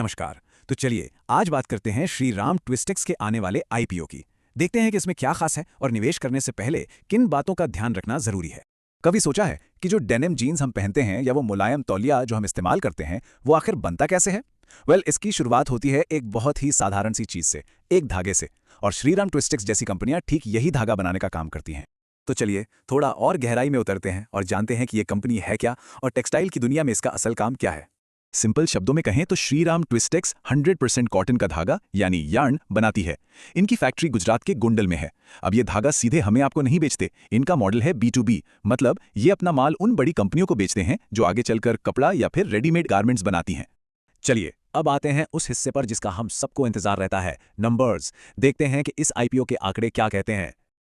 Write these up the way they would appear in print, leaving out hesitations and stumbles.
नमस्कार। तो चलिए आज बात करते हैं श्री राम ट्विस्टेक्स के आने वाले आईपीओ की। देखते हैं कि इसमें क्या खास है और निवेश करने से पहले किन बातों का ध्यान रखना जरूरी है। कभी सोचा है कि जो डेनिम जीन्स हम पहनते हैं या वो मुलायम तौलिया जो हम इस्तेमाल करते हैं वो आखिर बनता कैसे है? इसकी शुरुआत होती है एक बहुत ही साधारण सी चीज से, एक धागे से। और श्रीराम ट्विस्टेक्स जैसी कंपनियां ठीक यही धागा बनाने का काम करती हैं। तो चलिए थोड़ा और गहराई में उतरते हैं और जानते हैं कि ये कंपनी है क्या और टेक्सटाइल की दुनिया में इसका असल काम क्या है। सिंपल शब्दों में कहें तो श्रीराम ट्विस्टेक्स 100% कॉटन का धागा यानी यार्न बनाती है। इनकी फैक्ट्री गुजरात के गोंडल में है। अब ये धागा सीधे हमें आपको नहीं बेचते, इनका मॉडल है B2B, मतलब ये अपना माल उन बड़ी कंपनियों को बेचते हैं जो आगे चलकर कपड़ा या फिर रेडीमेड गारमेंट्स बनाती हैं। चलिए अब आते हैं उस हिस्से पर जिसका हम सबको इंतजार रहता है, नंबर्स। देखते हैं कि इस आईपीओ के आंकड़े क्या कहते हैं।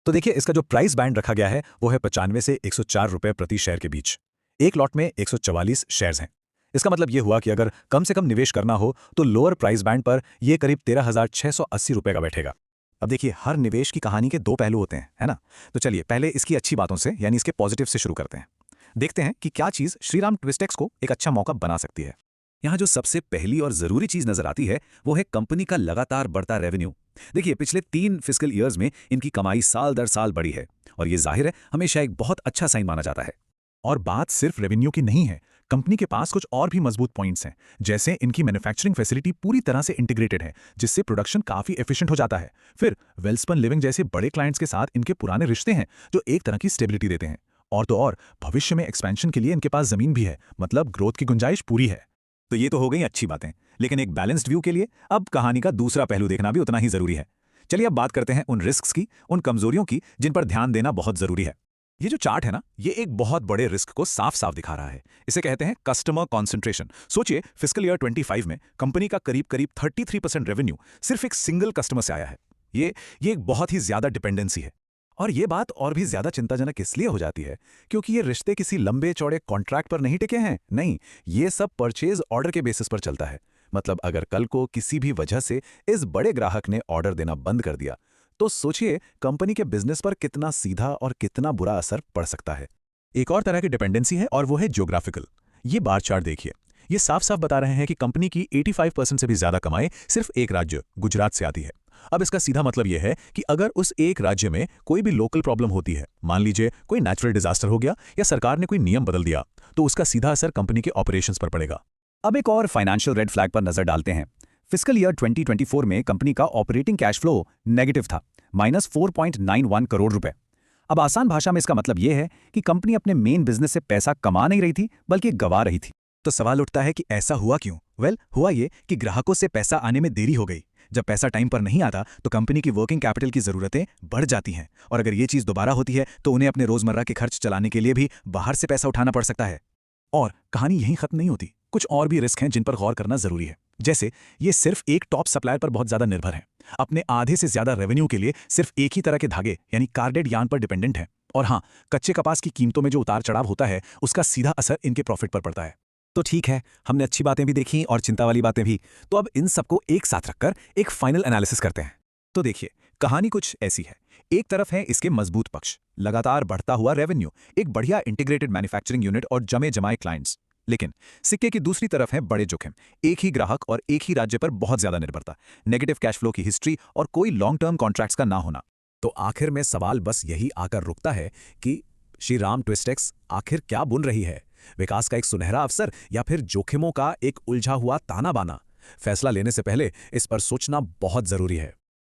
तो देखिए, इसका जो प्राइस बैंड रखा गया है वो है 95 से 104 रुपए प्रति शेयर के बीच। एक लॉट में 144 शेयर्स हैं। इसका मतलब ये हुआ कि अगर कम से कम निवेश करना हो तो लोअर प्राइस बैंड पर यह करीब 13,680 रुपए का बैठेगा। अब देखिए, हर निवेश की कहानी के दो पहलू होते हैं, है ना? तो चलिए पहले इसकी अच्छी बातों से यानी इसके पॉजिटिव से शुरू करते हैं। देखते हैं कि क्या चीज श्रीराम ट्विस्टेक्स को एक अच्छा मौका बना सकती है। यहाँ जो सबसे पहली और जरूरी चीज नजर आती है वो है कंपनी का लगातार बढ़ता रेवेन्यू। देखिए, पिछले 3 फिस्कल ईयर्स में इनकी कमाई साल दर साल बढ़ी है और ये जाहिर है हमेशा एक बहुत अच्छा साइन माना जाता है। और बात सिर्फ रेवेन्यू की नहीं है, कंपनी के पास कुछ और भी मजबूत पॉइंट्स हैं। जैसे इनकी मैन्युफैक्चरिंग फैसिलिटी पूरी तरह से इंटीग्रेटेड है, जिससे प्रोडक्शन काफी एफिशिएंट हो जाता है। फिर वेल्सपन लिविंग जैसे बड़े क्लाइंट्स के साथ इनके पुराने रिश्ते हैं जो एक तरह की स्टेबिलिटी देते हैं। और तो और भविष्य में एक्सपेंशन के लिए इनके पास जमीन भी है, मतलब ग्रोथ की गुंजाइश पूरी है। तो ये तो हो गई अच्छी बातें, लेकिन एक बैलेंस्ड व्यू के लिए अब कहानी का दूसरा पहलू देखना भी उतना ही जरूरी है। चलिए अब बात करते हैं उन रिस्क्स की, उन कमजोरियों की जिन पर ध्यान देना बहुत जरूरी है। ये जो चार्ट है ना, ये एक बहुत बड़े रिस्क को साफ साफ दिखा रहा है। इसे कहते हैं कस्टमर कॉन्सेंट्रेशन। सोचिए, फिस्कल ईयर 25 में कंपनी का करीब करीब 33% रेवेन्यू सिर्फ एक सिंगल कस्टमर से आया है। ये एक बहुत ही ज्यादा डिपेंडेंसी है। और ये बात और भी ज्यादा चिंताजनक इसलिए हो जाती है क्योंकि ये रिश्ते किसी लंबे चौड़े कॉन्ट्रैक्ट पर नहीं टिके हैं। नहीं, ये सब परचेज ऑर्डर के बेसिस पर चलता है। मतलब अगर कल को किसी भी वजह से इस बड़े ग्राहक ने ऑर्डर देना बंद कर दिया तो सोचिए कंपनी के बिजनेस पर कितना सीधा और कितना बुरा असर पड़ सकता है। एक और तरह की डिपेंडेंसी है और वो है ज्योग्राफिकल। ये बार चार्ट देखिए, ये साफ साफ बता रहे हैं कि कंपनी की 85% से भी ज्यादा कमाई सिर्फ एक राज्य गुजरात से आती है। अब इसका सीधा मतलब यह है कि अगर उस एक राज्य में कोई भी लोकल प्रॉब्लम होती है, मान लीजिए कोई नेचुरल डिजास्टर हो गया या सरकार ने कोई नियम बदल दिया, तो उसका सीधा असर कंपनी के ऑपरेशंस पर पड़ेगा। अब एक और फाइनेंशियल रेड फ्लैग पर नजर डालते हैं। फिस्कल ईयर 2024 में कंपनी का ऑपरेटिंग कैश फ्लो नेगेटिव था, -4.91 करोड़ रुपए। अब आसान भाषा में इसका मतलब यह है कि कंपनी अपने मेन बिजनेस से पैसा कमा नहीं रही थी बल्कि गंवा रही थी। तो सवाल उठता है कि ऐसा हुआ क्यों? हुआ ये कि ग्राहकों से पैसा आने में देरी हो गई। जब पैसा टाइम पर नहीं आता तो कंपनी की वर्किंग कैपिटल की जरूरतें बढ़ जाती हैं, और अगर ये चीज दोबारा होती है तो उन्हें अपने रोजमर्रा के खर्च चलाने के लिए भी बाहर से पैसा उठाना पड़ सकता है। और कहानी यहीं खत्म नहीं होती, कुछ और भी रिस्क हैं जिन पर गौर करना जरूरी है। जैसे ये सिर्फ एक टॉप सप्लायर पर बहुत ज्यादा निर्भर है, अपने आधे से ज्यादा रेवेन्यू के लिए सिर्फ एक ही तरह के धागे यानी कार्डेड यार्न पर डिपेंडेंट है। और हाँ, कच्चे कपास की कीमतों में जो उतार चढ़ाव होता है उसका सीधा असर इनके प्रॉफिट पर पड़ता है। तो ठीक है, हमने अच्छी बातें भी देखी और चिंता वाली बातें भी। तो अब इन सबको एक साथ रखकर एक फाइनल एनालिसिस करते हैं। तो देखिए, कहानी कुछ ऐसी है। एक तरफ है इसके मजबूत पक्ष, लगातार बढ़ता हुआ रेवेन्यू, एक बढ़िया इंटीग्रेटेड मैन्युफैक्चरिंग यूनिट और जमे जमाए क्लाइंट्स। लेकिन सिक्के की दूसरी तरफ है बड़े जोखिम, एक ही ग्राहक और एक ही राज्य पर बहुत ज्यादा निर्भरता, नेगेटिव कैश फ्लो की हिस्ट्री और कोई लॉन्ग टर्म कॉन्ट्रैक्ट्स का ना होना। तो आखिर में सवाल बस यही आकर रुकता है कि श्रीराम ट्विस्टेक्स आखिर क्या बुन रही है? विकास का एक सुनहरा अवसर या फिर जोखिमों का एक उलझा हुआ ताना बाना? फैसला लेने से पहले इस पर सोचना बहुत जरूरी है।